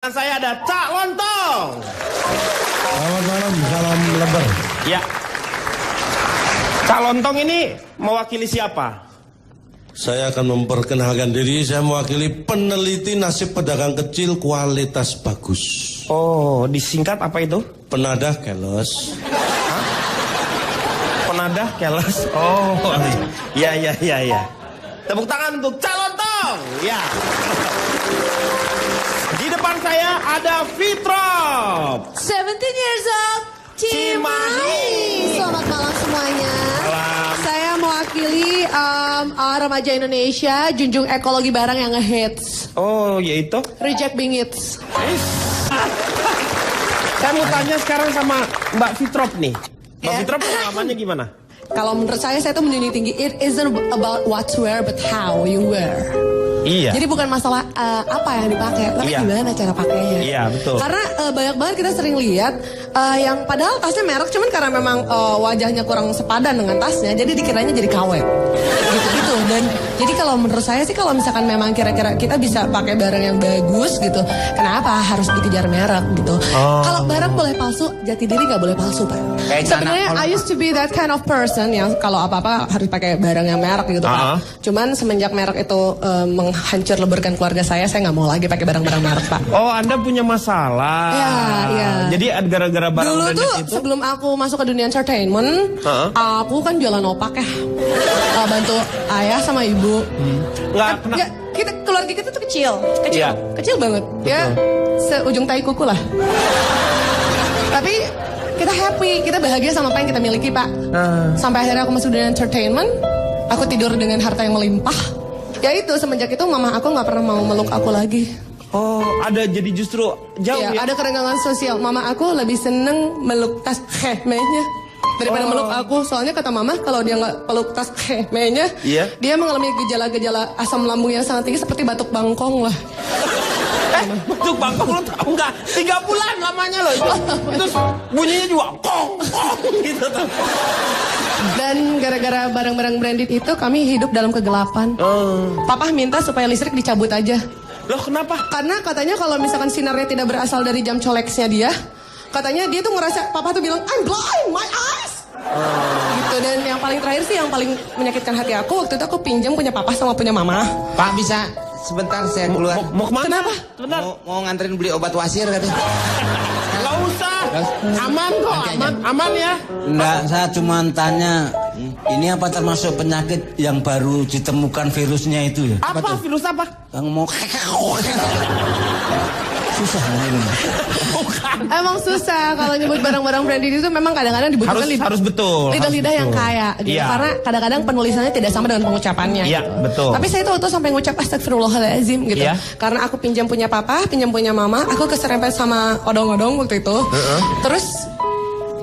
Saya ada Cak Lontong. Selamat malam, salam lebar. Ya. Cak Lontong ini mewakili siapa? Saya akan memperkenalkan diri, saya mewakili peneliti nasib pedagang kecil kualitas bagus. Oh, disingkat apa itu? Penadah keles. Hah? Penadah keles. Oh, ya. Tepuk tangan untuk Cak Lontong. Ya. Di depan saya ada Fitrop. 17 years old, Cimahi. Selamat malam semuanya. Malam. Saya mewakili remaja Indonesia, junjung ekologi barang yang ngehits. Oh, yaitu? Reject being hits. Saya mau tanya sekarang sama Mbak Fitrop nih. Mbak Ya. Fitrop pengalamannya gimana? Kalau menurut saya tuh menjunjung tinggi, it isn't about what to wear, but how you wear. Iya. Jadi bukan masalah apa yang dipakai, tapi Iya. gimana cara pakainya. Iya, betul. Karena banyak banget kita sering lihat yang padahal tasnya merek, cuman karena memang wajahnya kurang sepadan dengan tasnya, jadi dikiranya jadi KW. Gitu-gitu. Dan jadi kalau menurut saya sih, kalau misalkan memang kira-kira kita bisa pakai barang yang bagus gitu, kenapa harus dikejar merek gitu? Kalau barang boleh palsu, jati diri nggak boleh palsu, Pak. Sebenarnya I used to be that kind of person yang kalau apa-apa harus pakai barang yang merek gitu, Pak. Cuman semenjak merek itu menghancur leburkan keluarga saya nggak mau lagi pakai barang-barang merek, Pak. Oh, Anda punya masalah. Iya. Jadi gara-gara barang Dulu branded tuh itu. sebelum aku masuk ke dunia entertainment, aku kan jualan opak ya, bantu ayah sama ibu. Nggak kena. Ya, keluarga kita tuh kecil, Iya. kecil banget. Ya, seujung tai kuku lah. Tapi kita happy, kita bahagia sama apa yang kita miliki, Pak. Sampai akhirnya aku masuk dunia entertainment, aku tidur dengan harta yang melimpah. Ya itu, semenjak itu mama aku nggak pernah mau meluk aku lagi. Oh, ada jadi justru jauh ya? Ada kerenggangan sosial. Mama aku lebih seneng meluk tas khemehnya daripada meluk aku. Soalnya kata mama, kalau dia nggak peluk tas khemehnya, dia mengalami gejala-gejala asam lambung yang sangat tinggi seperti batuk bangkong lah. Batuk bangkong lo tau nggak? 3 bulan lamanya loh itu. Terus bunyinya juga kong gitu tuh. Dan gara-gara barang-barang branded itu kami hidup dalam kegelapan. Papa minta supaya listrik dicabut aja. Loh, kenapa? Karena katanya kalau misalkan sinarnya tidak berasal dari jam coleksnya dia, katanya dia tuh ngerasa, papa tuh bilang, I'm blind, my eyes. Gitu. Dan yang paling terakhir sih, yang paling menyakitkan hati aku, waktu itu aku pinjam punya papa sama punya mama. Pak, bisa sebentar saya keluar. Mau kemana? Kenapa? Sebentar. Mau nganterin beli obat wasir katanya. Nggak usah. Aman kok, aman ya. Enggak, saya cuma tanya, ini apa termasuk penyakit yang baru ditemukan virusnya itu ya? Apa virus apa? Yang mau susah ini. Emang susah kalau nyebut barang-barang branded itu, memang kadang-kadang dibutuhkan Harus betul. lidah-lidah yang kaya gitu. Iya. Karena kadang-kadang penulisannya tidak sama dengan pengucapannya. Iya, gitu. betul. Tapi saya tuh sampai ngucap astagfirullahaladzim gitu. Iya. Karena aku pinjam punya papa, pinjam punya mama, aku keserempet sama odong-odong waktu itu. Terus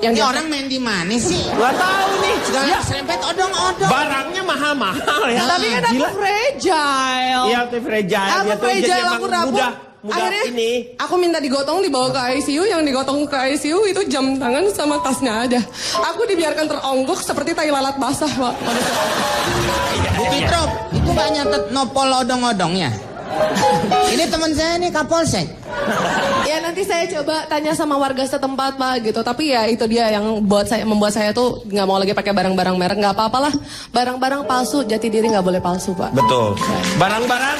yang Ini dia orang main di mana sih? Nggak tahu nih. Segala Ya, serempet odong-odong. barangnya mahal-mahal ya. tapi kan aku fragile. Iya, itu fragile. Aku Dia tuh jadi fragile, emang aku rapuh. mudah Akhirnya ini. aku minta digotong, dibawa ke ICU. Yang digotong ke ICU itu jam tangan sama tasnya aja. Aku dibiarkan teronggok seperti tai lalat basah, Pak. Bu Fitrop, itu gak nyatet nopol odong-odongnya? Ini teman saya nih Kapolsek. Ya nanti saya coba tanya sama warga setempat, Pak, gitu. Tapi ya itu dia yang membuat saya tuh nggak mau lagi pakai barang-barang merek. Nggak apa-apalah, barang-barang palsu, jati diri nggak boleh palsu, Pak. Betul. Barang-barang.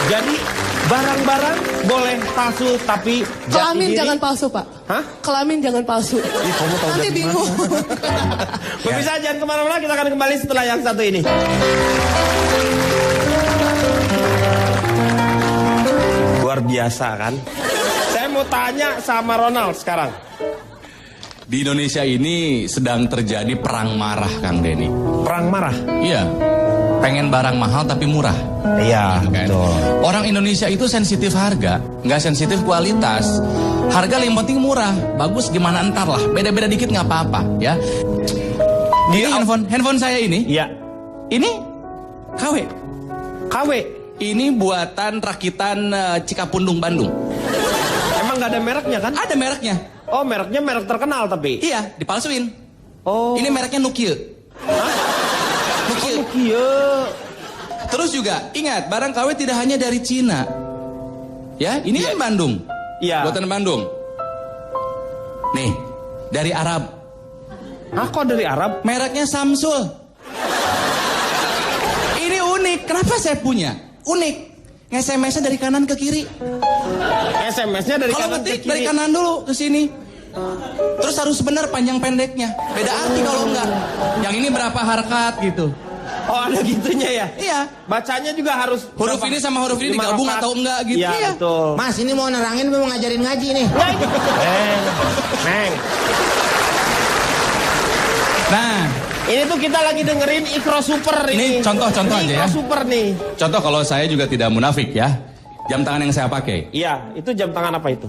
Jadi barang-barang boleh palsu tapi jati Kelamin diri. jangan palsu, Pak. Hah? Kelamin jangan palsu. kamu tahu Nanti dari bingung. Pemirsa jangan kemana-mana, kita akan kembali setelah yang satu ini. Luar biasa kan? Saya mau tanya sama Ronald sekarang. Di Indonesia ini sedang terjadi perang marah, Kang Denny. Perang marah? Iya, pengen barang mahal tapi murah. Iya, Kan? Orang Indonesia itu sensitif harga, nggak sensitif kualitas. Harga yang penting murah, bagus gimana entar lah. Beda-beda dikit nggak apa-apa, ya. Ini handphone saya ini. Iya. Ini KW. KW. Ini buatan rakitan Cikapundung, Bandung. Emang nggak ada mereknya kan? Ada mereknya. Oh, mereknya merek terkenal tapi. Iya, dipalsuin. Oh. Ini mereknya Nukil. Nukil. Iya. Terus juga ingat, barang KW tidak hanya dari Cina. Ya, ini kan Bandung. Iya. Buatan Bandung. Nih, dari Arab. Ah, kok dari Arab? Mereknya Samsul. Ini unik. Kenapa saya punya? Unik. SMS-nya dari kanan ke kiri. SMS-nya dari Kalau kanan ke ngetik kiri. dari kanan dulu ke sini. Terus harus benar panjang pendeknya. Beda arti kalau enggak. Yang ini berapa harkat gitu. Oh, ada gitunya ya? Iya. Bacanya juga harus Huruf berapa? ini sama huruf ini 5 digabung rokaat. atau enggak gitu. Iya, Iya. betul. Mas, ini mau nerangin mau ngajarin ngaji nih. Neng. Nah, Ini tuh kita lagi dengerin Ikro Super ini. Ini contoh-contoh aja ya. Ikro Super nih. contoh kalau saya juga tidak munafik ya. Jam tangan yang saya pakai. Iya, itu jam tangan apa itu?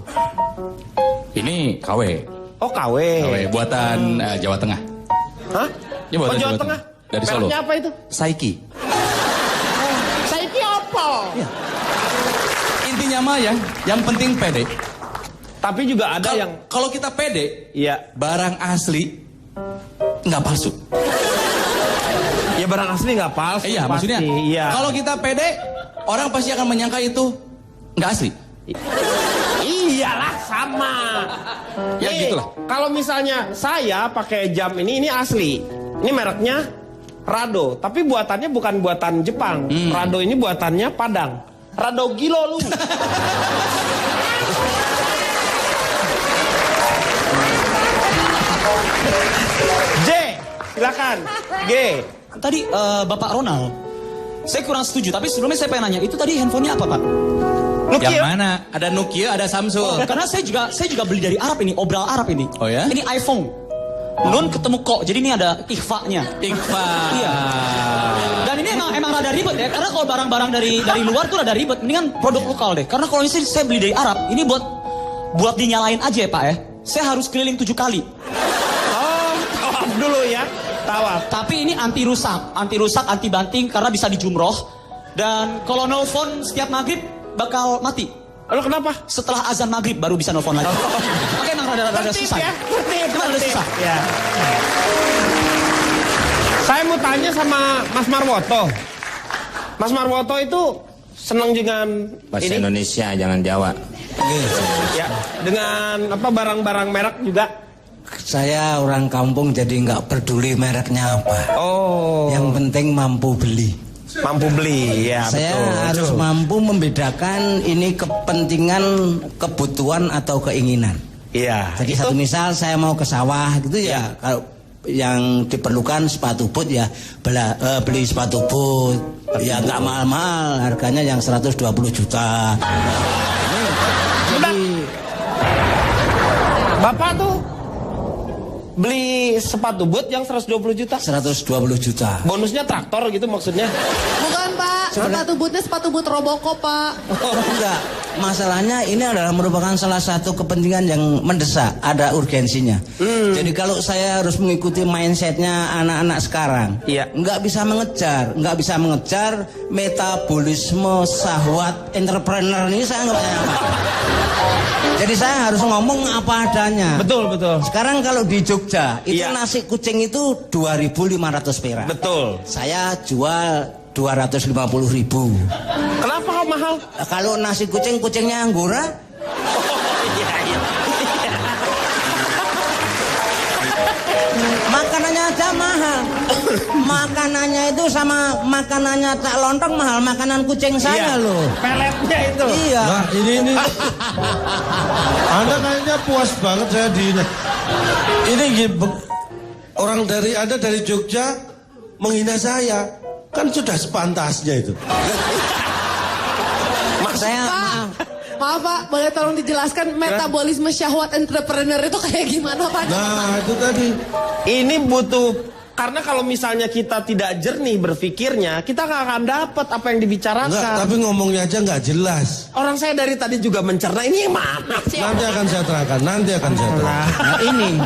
Ini KW. Oh, KW. KW buatan Jawa Tengah. Hah? Ini buatan Oh, Jawa Jawa Tengah. Dari Solo. Mereknya apa itu? Saiki. Saiki apa? Intinya mah ya, yang penting pede. Tapi juga ada yang Kalau kita pede, iya, barang asli nggak palsu. ya barang asli nggak palsu. Iya, pasti. maksudnya Iya. kalau kita pede, orang pasti akan menyangka itu nggak asli. Iyalah sama. Ya, Nih, gitulah. Kalau misalnya saya pakai jam ini asli. Ini mereknya Rado, tapi buatannya bukan buatan Jepang. Rado ini buatannya Padang. Rado gilo lu. J, silakan. G. Tadi Bapak Ronald, saya kurang setuju. Tapi sebelumnya saya pengen nanya, itu tadi handphonenya apa Pak? Nokia. Yang mana? Ada Nokia, ada Samsung. Karena saya juga beli dari Arab ini, obral Arab ini. Oh ya? Ini iPhone. Nun ketemu kok, jadi ini ada ikhfa-nya. Ikhfa. Iya. Dan ini emang rada ribet ya, karena kalau barang-barang dari luar tuh rada ribet. Mendingan produk lokal deh. Karena kalau ini saya beli dari Arab, ini buat dinyalain aja ya Pak ya. Saya harus keliling 7 kali. Oh, tawaf dulu ya. Tawaf. Tapi ini anti rusak, anti banting karena bisa dijumroh. Dan kalau nelfon setiap maghrib bakal mati. Lalu kenapa? Setelah azan maghrib baru bisa nelfon lagi. Oke, emang rada Tertib susah. ya, Emang rada susah. Ya. Saya mau tanya sama Mas Marwoto. Mas Marwoto itu senang dengan Bahasa ini? Indonesia, jangan Jawa. Ya, dengan apa barang-barang merek juga. Saya orang kampung jadi nggak peduli mereknya apa. Oh, Yang penting mampu beli. mampu beli ya. Saya betul. harus mampu membedakan ini kepentingan, kebutuhan atau keinginan. Iya. Jadi satu misal saya mau ke sawah gitu ya, kalau yang diperlukan sepatu boot ya beli sepatu boot. Ya nggak mahal-mahal, harganya yang 120 juta. Jadi Bapak tuh beli sepatu boot yang 120 juta. 120 juta. Bonusnya traktor gitu maksudnya. Bukan Pak, sepatu bootnya sepatu boot Robocop Pak. Oh enggak, masalahnya ini adalah merupakan salah satu kepentingan yang mendesak, ada urgensinya. Jadi kalau saya harus mengikuti mindsetnya anak-anak sekarang, Iya. nggak bisa mengejar metabolisme syahwat entrepreneur ini saya nggak punya apa. Jadi saya harus ngomong apa adanya. Betul, betul. Sekarang kalau di Jogja itu Iya. nasi kucing itu 2.500 perak. Betul. Saya jual 250.000. Kenapa kok mahal? Kalau nasi kucing, kucingnya Anggora. Iya, iya. Makanannya aja mahal. Makanannya itu sama makanannya Cak Lontong mahal. Makanan kucing saya loh. Peletnya itu. Iya. Nah ini Anda kayaknya puas banget saya ini orang dari Anda dari Jogja menghina saya, kan sudah sepantasnya itu. Saya Maaf Pak, boleh tolong dijelaskan metabolisme syahwat entrepreneur itu kayak gimana Pak? Nah itu tadi. Ini butuh, karena kalau misalnya kita tidak jernih berpikirnya, kita nggak akan dapat apa yang dibicarakan. Enggak, tapi ngomongnya aja nggak jelas. Orang saya dari tadi juga mencerna, ini yang mana sih? Nanti akan saya terangkan, Nah ini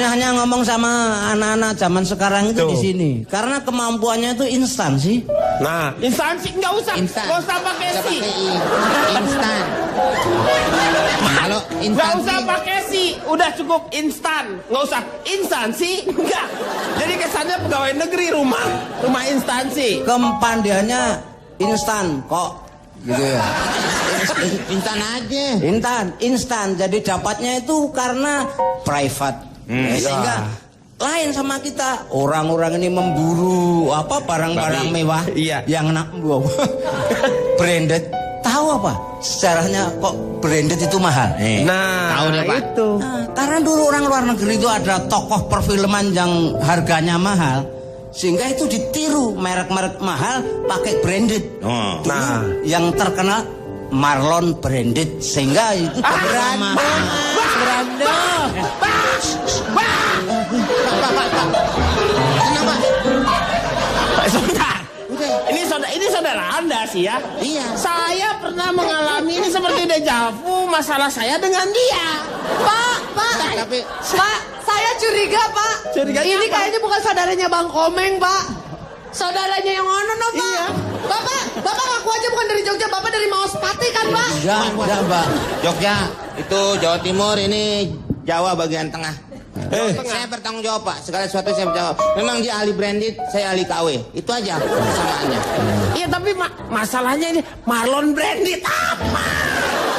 hanya ngomong sama anak-anak zaman sekarang itu di sini. Karena kemampuannya itu instan sih. Nah, instansi nggak usah, Instan. nggak usah pakai Nggak si, pakai i. Instan. Kalau nggak instansi usah pakai si, udah cukup instan, nggak usah instansi, enggak. Jadi kesannya pegawai negeri rumah instansi. Kepandiannya instan kok gitu ya. Instan aja. Instan. Jadi dapatnya itu karena private. Sehingga lain sama kita. Orang-orang ini memburu barang-barang mewah. Iya. Yang branded. Tahu apa? Sejarahnya kok branded itu mahal. Tahu deh, Pak. itu. Nah, karena dulu orang luar negeri itu ada tokoh perfilman yang harganya mahal. Sehingga itu ditiru merek-merek mahal pakai branded. Nah, yang terkenal Marlon branded sehingga itu mahal. Brando. Kenapa? Sebentar. Ini saudara Anda sih ya. Iya. Saya pernah mengalami ini seperti dejavu masalah saya dengan dia. Pak, Tapi Pak, saya curiga, Pak. Curiganya Ini apa? kayaknya bukan saudaranya Bang Komeng, Pak. Saudaranya yang ono, no, Pak. Iya. Bapak ngaku aja bukan dari Jogja, Bapak dari Maospati kan, Pak? Enggak, Mbak. Jogja itu Jawa Timur, ini Jawa bagian tengah. Saya bertanggung jawab, Pak. Segala sesuatu saya bertanggung jawab. Memang dia ahli branded, saya ahli KW. Itu aja persamaannya. Iya tapi masalahnya ini Marlon branded apa?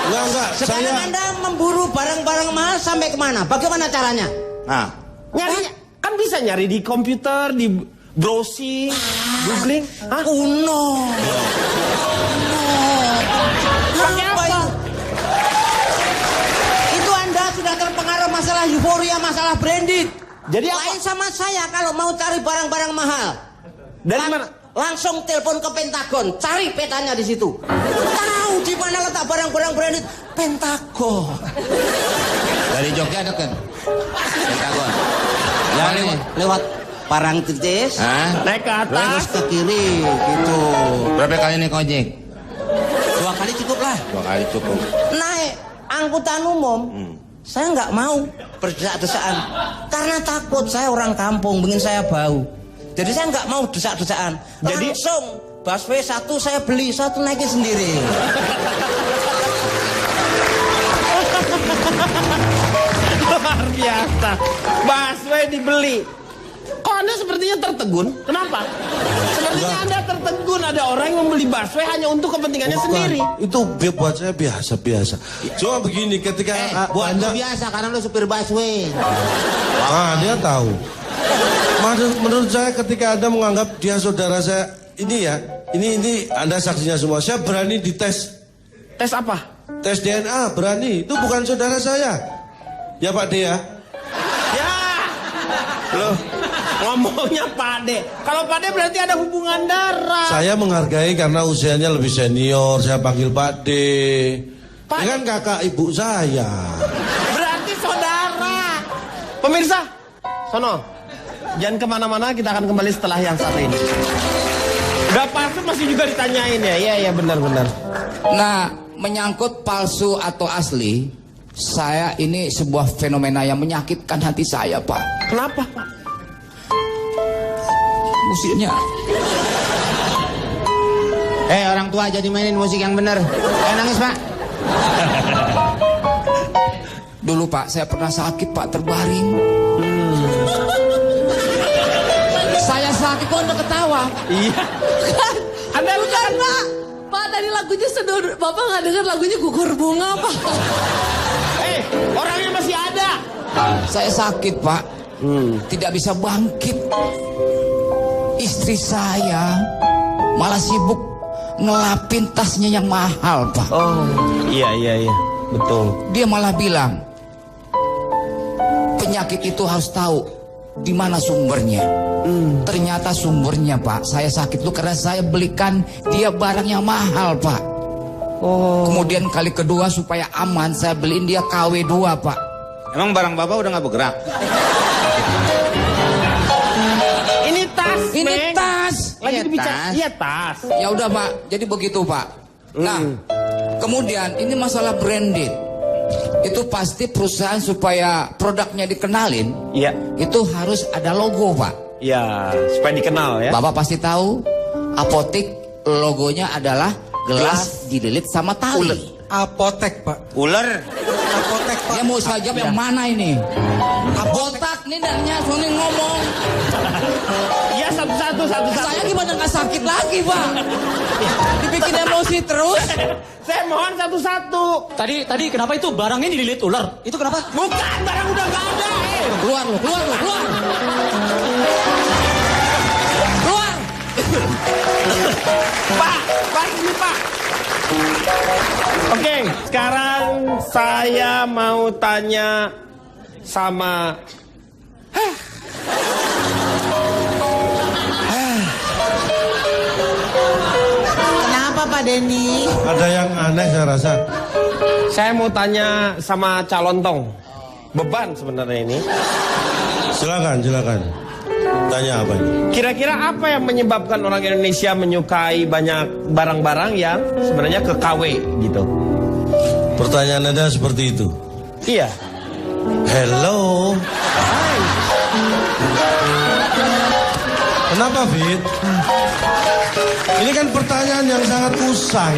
Enggak, Sekarang saya Anda memburu barang-barang mahal sampai kemana? Bagaimana caranya? Nah, Nyarinya kan bisa nyari di komputer, di browsing, googling. Hah? Uno. Pakai apa? Itu Anda sudah terpengaruh masalah euforia, masalah branded. Jadi apa? Lain sama saya kalau mau cari barang-barang mahal. Dari mana? Langsung telepon ke Pentagon, cari petanya di situ. Tahu di mana letak barang-barang branded? Pentagon. dari Jogja dekat. Pentagon. Ya, lewat Parangtritis, Naik ke terus atas. ke kiri gitu. Berapa kali naik ojek? 2 kali cukup lah. 2 kali cukup. Naik angkutan umum, saya nggak mau berdesak-desaan karena takut. Saya orang kampung, ingin saya bau. Jadi saya nggak mau desak-desaan. Jadi- Langsung busway 1 saya beli, 1 naikin sendiri. Luar biasa. Busway dibeli. Kok Anda sepertinya tertegun? Kenapa? Sepertinya Anda tertegun ada orang yang membeli busway hanya untuk kepentingannya sendiri. itu buat saya biasa-biasa. Cuma begini ketika Buat Anda lu biasa karena lu supir busway. dia tahu. Menurut saya ketika Anda menganggap dia saudara saya, ini ya, ini Anda saksinya semua. Saya berani dites, Tes apa? tes DNA berani. Itu bukan saudara saya. Ya Pak D ya. Ya. Loh, ngomongnya Pak De. Kalau Pak De berarti ada hubungan darah. Saya menghargai karena usianya lebih senior. Saya panggil Pak D. Pak Dia kan kakak ibu saya. Berarti saudara. Pemirsa, sono. Jangan kemana-mana, kita akan kembali setelah yang satu ini. Udah palsu masih juga ditanyain ya? Iya, benar-benar. Nah, menyangkut palsu atau asli, saya ini sebuah fenomena yang menyakitkan hati saya, Pak. Kenapa, Pak? Musiknya. Orang tua jadi mainin musik yang bener. Nangis, Pak. Dulu, Pak, saya pernah sakit, Pak, terbaring. Saya sakit kok Anda ketawa. Iya. Anda Bukan, Pak. Pak, tadi lagunya sedul. Bapak nggak dengar lagunya Gugur Bunga, Pak? Orangnya masih ada. Saya sakit, Pak. Tidak bisa bangkit. Istri saya malah sibuk ngelapin tasnya yang mahal, Pak. Oh, iya. Betul. Dia malah bilang, penyakit itu harus tahu di mana sumbernya. Ternyata sumbernya, Pak, saya sakit itu karena saya belikan dia barang yang mahal, Pak. Kemudian kali kedua supaya aman saya beliin dia KW 2, Pak. Emang barang Bapak udah nggak bergerak? Ini tas, Ini Meng. tas. Lagi Iya, dibicara. tas. Iya, tas. Ya udah, Pak. Jadi begitu, Pak. Nah, kemudian ini masalah branded. Itu pasti perusahaan supaya produknya dikenalin, Iya. itu harus ada logo, Pak. Ya, supaya dikenal ya. Bapak pasti tahu, apotek logonya adalah gelas dililit sama tali. Apotek, Pak. Ular. Apotek, Pak. Dia mau saya jawab yang mana ini? Botak nih dannya, Sony ngomong. Ya satu-satu. Saya gimana nggak sakit lagi, Pak? Dibikin emosi terus. Saya mohon satu-satu. Tadi kenapa itu barangnya dililit ular? Itu kenapa? Bukan, barang udah gak ada. Keluar lu. Keluar. Pak, ini Pak. Oke, sekarang saya mau tanya sama... Kenapa Pak Denny? Ada yang aneh saya rasa. Saya mau tanya sama calon tong. Beban sebenarnya ini. Silakan. Tanya apa ini? Kira-kira apa yang menyebabkan orang Indonesia menyukai banyak barang-barang yang sebenarnya ke KW gitu? Pertanyaan Anda seperti itu. Iya. Hello. Hai. Kenapa, Fit? Ini kan pertanyaan yang sangat usang.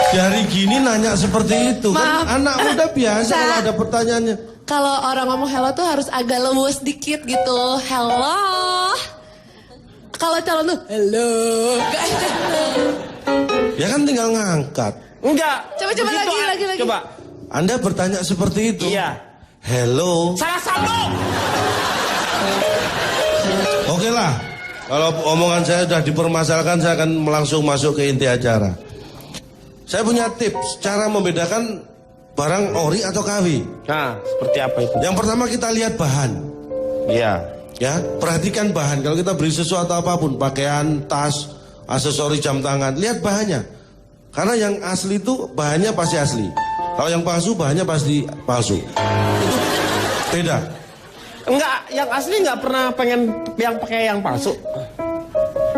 Dari gini nanya seperti itu. Maaf. Kan anak muda biasa Sa- kalau ada pertanyaannya. Kalau orang ngomong hello tuh harus agak lembut dikit gitu. Hello. Kalau calon tuh hello. Ya kan tinggal ngangkat. Enggak. Coba Begitu, lagi. Coba. Anda bertanya seperti itu. Iya. Hello. Salah sambung. Oke lah. Kalau omongan saya sudah dipermasalahkan, saya akan langsung masuk ke inti acara. Saya punya tips cara membedakan barang ori atau KW. Nah, seperti apa itu? Yang pertama kita lihat bahan. Iya. Ya, perhatikan bahan. Kalau kita beli sesuatu apapun, pakaian, tas, aksesori jam tangan, lihat bahannya. Karena yang asli itu bahannya pasti asli. Kalau yang palsu bahannya pasti palsu. Itu beda. Enggak, yang asli enggak pernah pengen yang pakai yang palsu.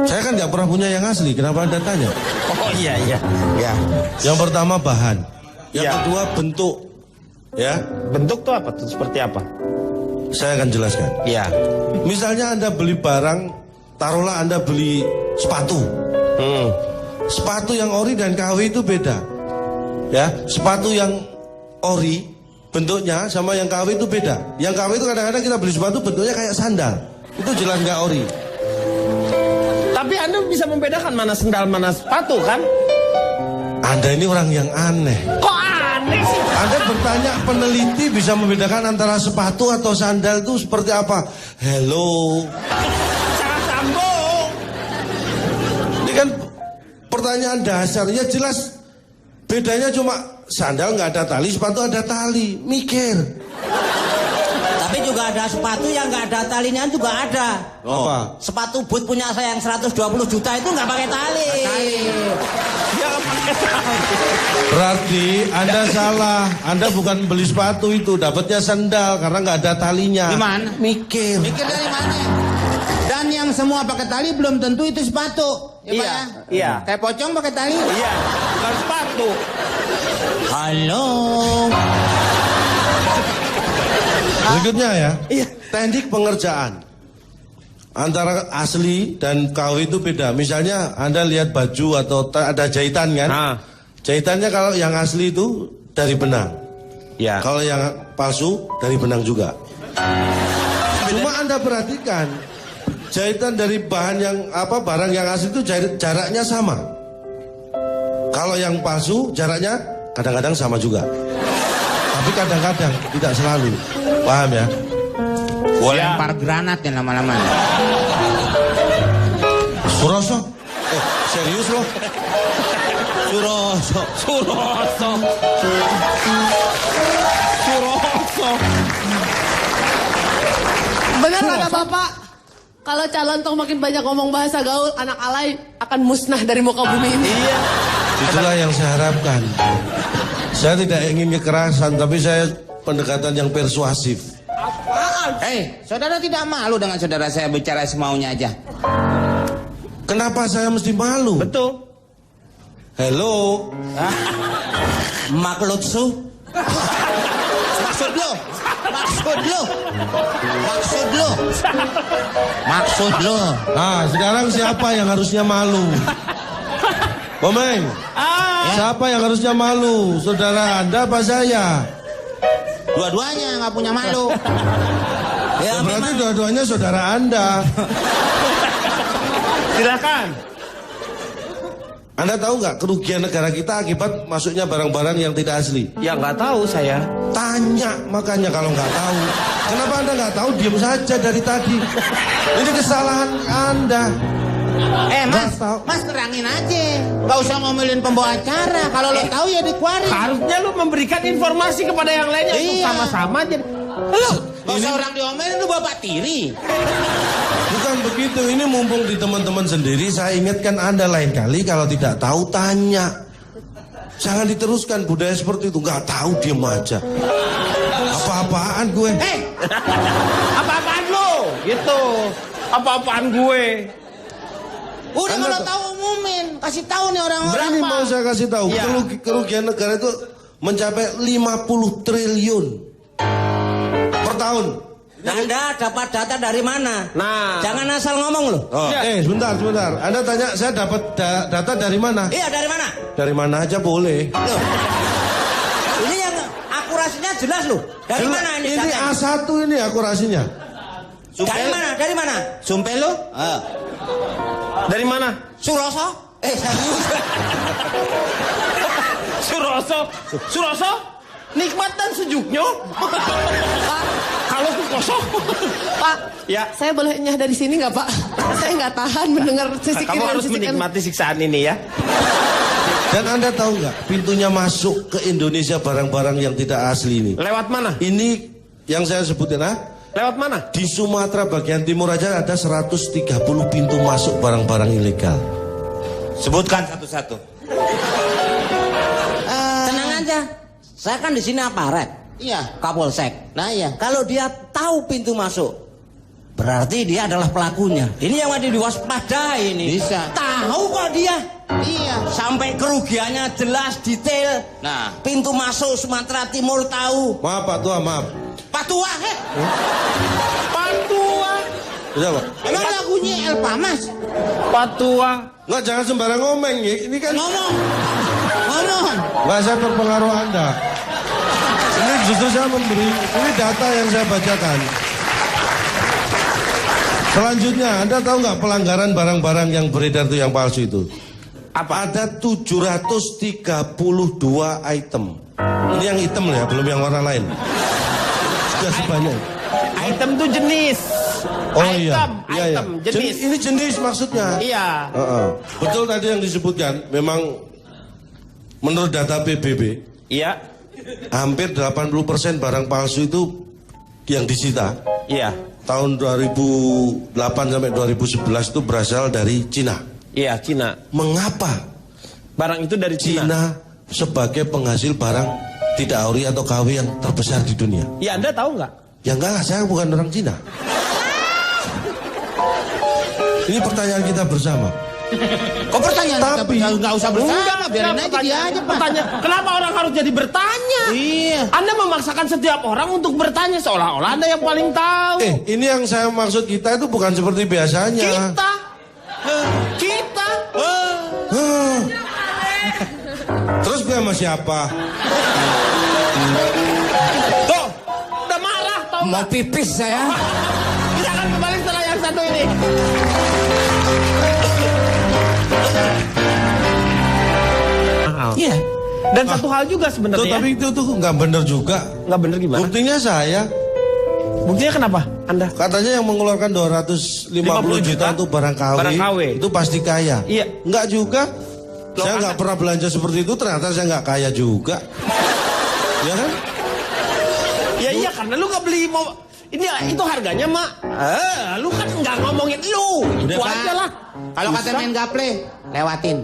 Saya kan nggak pernah punya yang asli. Kenapa Anda tanya? Oh iya. Yang pertama bahan. Yang Ya. kedua bentuk. Ya, Bentuk tuh apa tuh? Seperti apa? saya akan jelaskan. Iya. Misalnya Anda beli barang, taruhlah Anda beli sepatu. Sepatu yang ori dan KW itu beda. Ya, sepatu yang ori bentuknya sama yang KW itu beda. Yang KW itu kadang-kadang kita beli sepatu bentuknya kayak sandal. Itu jelas nggak ori. Tapi Anda bisa membedakan mana sendal mana sepatu kan? Anda ini orang yang aneh. Kok aneh sih? Anda bertanya peneliti bisa membedakan antara sepatu atau sandal itu seperti apa? Hello. Salah sambung. Ini kan pertanyaan dasar. Ya jelas bedanya cuma sandal nggak ada tali, sepatu ada tali. Mikir. Tapi juga ada sepatu yang nggak ada talinya juga ada. Apa? Sepatu boot punya saya yang 120 juta itu nggak pakai tali. Dia nggak pakai tali. Berarti Anda salah. Anda bukan beli sepatu itu, dapatnya sandal karena nggak ada talinya. Gimana? Mikir. Mikir dari mana? Dan yang semua pakai tali belum tentu itu sepatu. Ya, Pak, Iya, ya? iya. Kayak pocong pakai tali. Iya, bukan sepatu. Halo. Berikutnya ya. Iya. Teknik pengerjaan antara asli dan KW itu beda. Misalnya Anda lihat baju atau ada jahitan kan? Nah. Jahitannya kalau yang asli itu dari benang. Iya. Kalau yang palsu dari benang juga. Cuma Anda perhatikan jahitan dari bahan yang barang yang asli itu jaraknya sama. Kalau yang palsu jaraknya kadang-kadang sama juga. Tapi kadang-kadang tidak selalu. Paham ya? Gua Ya. lempar granat ya lama-lama. Suroso? Serius loh? Suroso. Benar kata Bapak. Kalau calon tong makin banyak ngomong bahasa gaul, anak alay akan musnah dari muka bumi ini. Iya. Itulah yang saya harapkan. Saya tidak ingin kekerasan, tapi saya pendekatan yang persuasif. Saudara tidak malu dengan saudara saya bicara semaunya aja. Kenapa saya mesti malu? Betul. Hello. Maklutsu. Maksud lo? Maksud lo? Nah, sekarang siapa yang harusnya malu? Komeng. Siapa yang harusnya malu? Saudara Anda apa saya? Dua-duanya nggak punya malu. Ya, berarti dua-duanya saudara Anda. Silakan. Anda tahu nggak kerugian negara kita akibat masuknya barang-barang yang tidak asli? Ya nggak tahu saya. Tanya makanya kalau nggak tahu. Kenapa Anda nggak tahu? Diam saja dari tadi. Ini kesalahan Anda. Mas, Nggak tahu. Mas terangin aja. Gak usah ngomelin pembawa acara. Kalau lo tahu ya dikeluarin. Harusnya lu memberikan informasi kepada yang lainnya untuk Iya. sama-sama aja. Lu Gak usah orang diomelin, lu bapak tiri. Bukan begitu, ini mumpung di teman-teman sendiri, saya ingatkan Anda lain kali kalau tidak tahu tanya. Jangan diteruskan budaya seperti itu, nggak tahu diem aja. Apa-apaan gue? apa-apaan lu? Gitu. Apa-apaan gue? Udah Anda kalau tuh- tahu umumin, kasih tahu nih orang-orang. Ini mau saya kasih tahu, Iya. kerugian negara itu mencapai 50 triliun per tahun. Anda dapat data dari mana? Nah. Jangan asal ngomong loh. Sebentar. Anda tanya saya dapat data dari mana? Iya, dari mana? Dari mana aja boleh. Loh. Ini yang akurasinya jelas loh. Dari mana ini Ini datanya? A1 ini akurasinya. Dari mana? Dari mana? Sumpah lu? Dari mana? Suroso? Serius? Suroso? Nikmat dan sejuknya. Kalau tuh kosong. Pak, Ya. saya boleh nyah dari sini nggak Pak? Saya nggak tahan mendengar sisi Kamu kiri dan harus sisi kanan. menikmati siksaan ini ya. Dan Anda tahu nggak pintunya masuk ke Indonesia barang-barang yang tidak asli ini? Lewat mana? Ini yang saya sebutin Lewat mana? di Sumatera bagian timur aja ada 130 pintu masuk barang-barang ilegal. Sebutkan satu-satu. Tenang aja. Saya kan di sini aparat. Iya. Kapolsek. Nah iya. Kalau dia tahu pintu masuk, berarti dia adalah pelakunya. Ini yang wajib diwaspadai ini. Bisa. Tahu kok dia. Iya. Sampai kerugiannya jelas, detail. Nah. Pintu masuk Sumatera Timur tahu. Maaf Pak Tua, maaf. Pak Tua, Patua. Bisa Pak? Emang lagunya Elpa Mas? Patua. Nggak, jangan sembarang ngomong ya. Ini kan Ngomong. nggak, saya terpengaruh Anda. Ini justru saya memberi, ini data yang saya bacakan. Selanjutnya, Anda tahu nggak pelanggaran barang-barang yang beredar itu yang palsu itu? Apa? Ada 732 item. Ini yang hitam ya, belum yang warna lain. Sudah sebanyak. Item tuh jenis. Oh item, iya, item, jenis. Ini jenis maksudnya. Iya. Betul tadi yang disebutkan, memang menurut data PBB, Iya. hampir 80% barang palsu itu yang disita Iya. tahun 2008 sampai 2011 itu berasal dari Cina. Iya, Cina. Mengapa Barang itu dari Cina. Cina sebagai penghasil barang tidak ori atau KW yang terbesar di dunia? Ya, Anda tahu nggak? Ya enggak lah, saya bukan orang Cina. Ini pertanyaan kita bersama. Kok pertanyaan Tapi- kita nggak usah bersama, biarin aja dia aja Pak. Kenapa orang harus jadi bertanya? Iya. Anda memaksakan setiap orang untuk bertanya seolah-olah Anda yang paling tahu. Ini yang saya maksud kita itu bukan seperti biasanya. Kita. Huh. Terus gue sama siapa? Tuh, udah marah tau mau nggak? pipis saya. Kita akan kembali setelah yang satu ini. Iya. Dan satu hal juga Tuh, sebenarnya. tapi itu tuh nggak bener juga. Nggak bener gimana? Buktinya saya, Buktinya kenapa? Anda? katanya yang mengeluarkan 250 juta untuk barang KW, Barang KW. itu pasti kaya. Iya. Nggak juga. Loh, Saya nggak pernah belanja seperti itu, ternyata saya nggak kaya juga. Ya kan? Ya iya karena lu nggak beli mau. Ini itu harganya mak. Lu kan nggak ngomongin lu. Itu Pak. aja lah. Kalau kata main gaple, lewatin.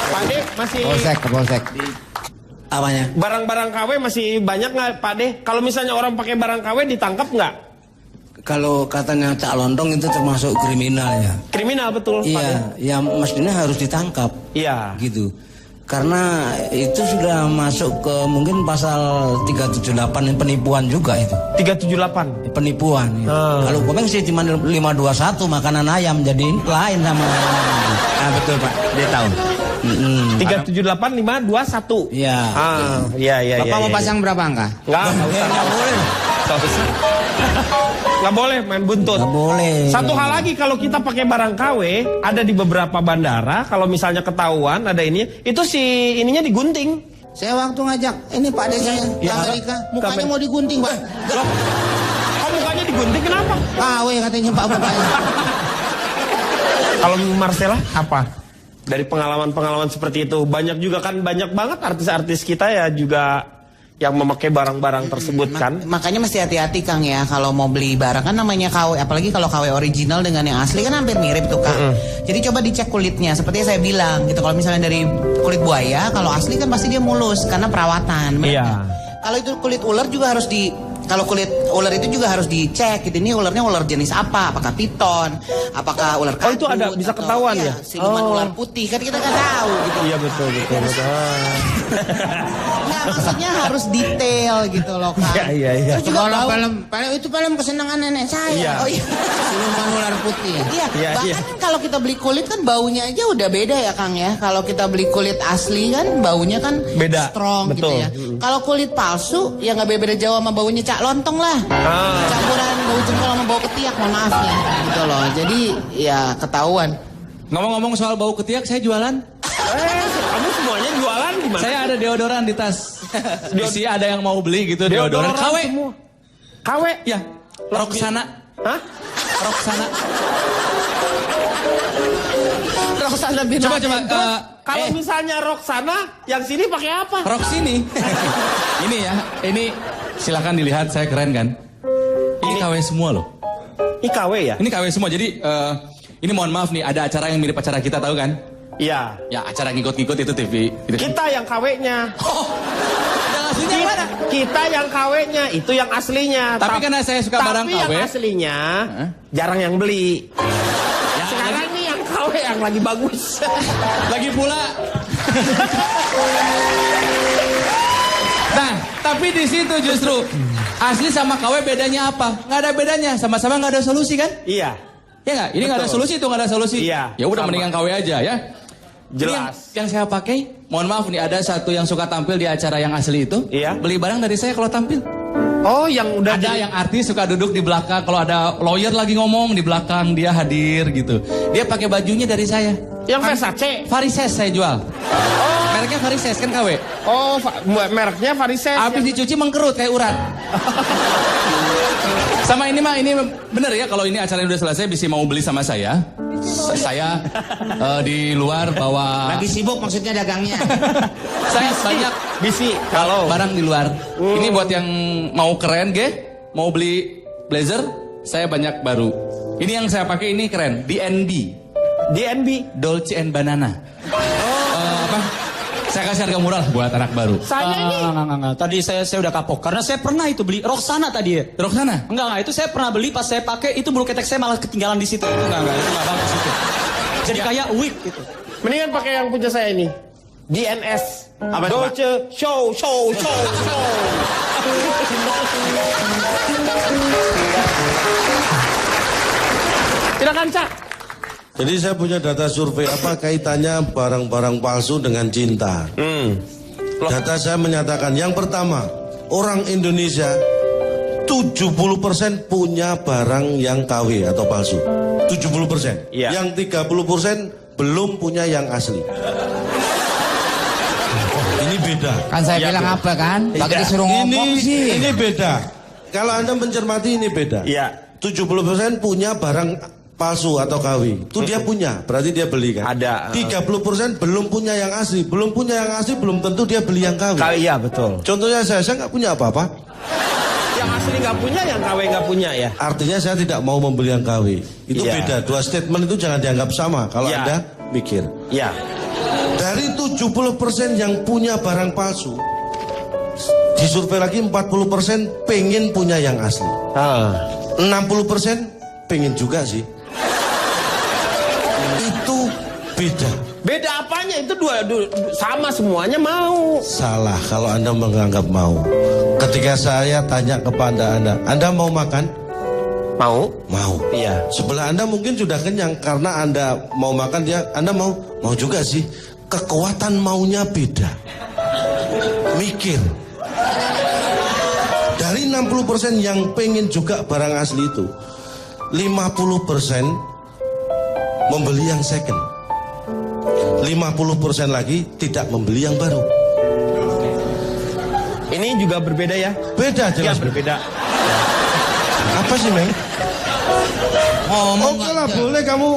Pak De masih Kapolsek. Apanya? barang-barang KW masih banyak nggak Pak De? Kalau misalnya orang pakai barang KW ditangkap nggak? Kalau katanya Cak Lontong itu termasuk kriminal ya. Kriminal betul Pak De. Iya, ya mestinya harus ditangkap. Iya. Gitu. Karena itu sudah masuk ke mungkin pasal 378 penipuan juga itu. 378. Penipuan. Ya. Kalau komeng sih cuma 521 makanan ayam jadi lain sama. Ah betul Pak, dia tahu. 378 521. Iya. Iya. Bapak mau pasang berapa angka? Enggak Nggak usah. boleh. Nggak usah. Nggak boleh main buntut. Nggak boleh. Satu hal lagi, kalau kita pakai barang KW, ada di beberapa bandara, kalau misalnya ketahuan ada ini, itu si ininya digunting. Saya waktu ngajak, ini Pak De saya ke Amerika, mukanya mau digunting, Pak. Loh, kok mukanya digunting kenapa? KW katanya Pak bapaknya. Kalau Marcella apa? Dari pengalaman-pengalaman seperti itu, banyak juga kan, banyak banget artis-artis kita ya juga yang memakai barang-barang tersebut kan. Makanya mesti hati-hati Kang ya kalau mau beli barang kan namanya KW, apalagi kalau KW original dengan yang asli kan hampir mirip tuh Kang. Jadi coba dicek kulitnya seperti yang saya bilang gitu. Kalau misalnya dari kulit buaya, kalau asli kan pasti dia mulus karena perawatan. Iya. Kalau itu kulit ular juga harus kalau kulit ular itu juga harus dicek gitu. Ini ularnya ular jenis apa? Apakah piton? Apakah ular kabut? Oh, itu ada bisa ketahuan ya? Siluman ular putih kan kita nggak tahu gitu. Iya betul. Nggak, maksudnya harus detail gitu loh Kang. Iya. Terus juga Kalau bau- itu film kesenangan nenek saya. Iya. Oh iya. Siluman ular putih. Iya, Iya, bahkan iya. kalau kita beli kulit kan baunya aja udah beda ya Kang ya. Kalau kita beli kulit asli kan baunya kan Beda, strong betul. gitu ya. Kalau kulit palsu ya nggak beda jauh sama baunya cak lontong lah. Campuran bau jengkol sama bau ketiak, mohon maaf ya gitu loh. Jadi ya ketahuan. Ngomong-ngomong soal bau ketiak, saya jualan. Kamu semuanya jualan gimana? Saya ada deodoran di tas. Isi ada yang mau beli gitu deodoran. KW. semua. KW? Ya. Roxana. Hah? Roxana. Roxana bin Coba. Kalau misalnya Roxana, yang sini pakai apa? Rox ini. Ini ya. Ini silakan dilihat, saya keren kan. Ini KW semua loh. Ini KW ya? Ini KW semua. Jadi ini mohon maaf nih, ada acara yang mirip acara kita tahu kan? Iya. Ya acara ngikut-ngikut itu TV. Kita yang KW-nya. Yang aslinya mana? Kita yang KW-nya, itu yang aslinya. Tapi karena saya suka barang Tapi yang KW. aslinya jarang yang beli. Sekarang nih yang KW yang lagi bagus. Lagi pula. Nah, tapi di situ justru asli sama KW bedanya apa? Nggak ada bedanya, sama-sama nggak ada solusi kan? Iya. Ya nggak? Ini nggak ada solusi, itu nggak ada solusi. Iya, Ya udah sama. mendingan KW aja ya. Jelas. Yang saya pakai, mohon maaf nih, ada satu yang suka tampil di acara yang asli itu. Iya. Beli barang dari saya kalau tampil. Oh, yang udah Ada yang artis suka duduk di belakang, kalau ada lawyer lagi ngomong di belakang dia hadir gitu. Dia pakai bajunya dari saya. yang Versace. Varises saya jual. Mereknya Varises kan KW. Oh, mereknya Varises. Habis dicuci mengkerut kayak urat. Sama ini mah, ini bener ya kalau ini acaranya udah selesai bisa mau beli sama saya. Saya di luar bawa Lagi sibuk maksudnya dagangnya. saya banyak Bisi kalau barang di luar. Ini buat yang mau keren mau beli blazer, saya banyak baru. Ini yang saya pakai ini keren, DNB. DNB. Dolce and Banana. Apa? Saya kasih harga murah lah buat anak baru. Saya ini Enggak. Tadi saya udah kapok karena saya pernah itu beli Roxana tadi ya. Roxana? Enggak, itu saya pernah beli pas saya pakai itu bulu ketek saya malah ketinggalan di situ. Itu enggak, itu enggak bagus itu. Jadi kayak wig gitu. mendingan pakai yang punya saya ini. DNS. Apa itu, Pak? Dolce show. Silakan, Cak. Jadi saya punya data survei apa kaitannya barang-barang palsu dengan cinta. Data saya menyatakan yang pertama, orang Indonesia 70% punya barang yang KW atau palsu. 70%. Iya. Yang 30% belum punya yang asli. Ini beda. Kan saya bilang apa kan? Pakai disuruh ngomong sih. Ini beda. Kalau Anda mencermati ini beda. Iya. 70% punya barang palsu atau KW. Itu dia punya, berarti dia beli kan? Ada. 30% belum punya yang asli. Belum punya yang asli, belum tentu dia beli yang KW. Iya, betul. Contohnya saya nggak punya apa-apa. Yang asli nggak punya, yang KW nggak punya ya. Artinya saya tidak mau membeli yang KW. Itu Iya. beda. Dua statement itu jangan dianggap sama. Kalau Iya. Anda mikir. Ya. Dari 70% yang punya barang palsu, disurvei lagi 40% pengen punya yang asli. 60% pengen juga sih. Itu beda. Beda apanya? Itu sama semuanya mau. Salah kalau Anda menganggap mau. Ketika saya tanya kepada Anda mau makan? Mau? Mau. Iya. Sebelah Anda mungkin sudah kenyang karena Anda mau makan, Anda mau juga sih. Kekuatan maunya beda. Mikir. Dari dari 60% yang pengen juga barang asli itu, 50% membeli yang second, 50% lagi tidak membeli yang baru. Ini juga berbeda ya? Beda Ya, jelas. berbeda. Apa sih, Meng? Ngomong Oke lah, boleh kamu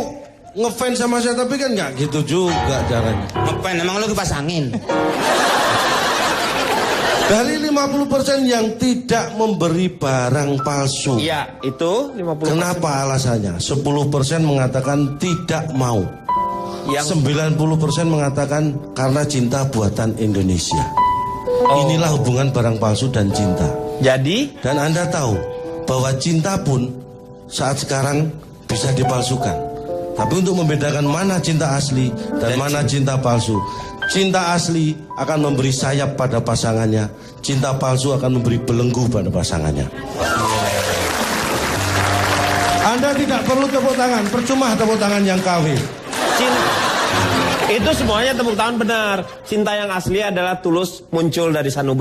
ngefans sama saya, tapi kan nggak gitu juga caranya. Ngapain? Emang lu kipas angin? Dari 50% yang tidak memberi barang palsu. Iya, itu 50%. Kenapa alasannya? 10% mengatakan tidak mau. Yang 90% mengatakan karena cinta buatan Indonesia. Oh. Inilah hubungan barang palsu dan cinta. jadi Dan Anda tahu bahwa cinta pun saat sekarang bisa dipalsukan. Tapi untuk membedakan mana cinta asli dan mana cinta palsu, cinta asli akan memberi sayap pada pasangannya, cinta palsu akan memberi belenggu pada pasangannya. Anda tidak perlu tepuk tangan, percuma tepuk tangan yang KW. itu semuanya tepuk tangan benar. Cinta yang asli adalah tulus muncul dari sanubari.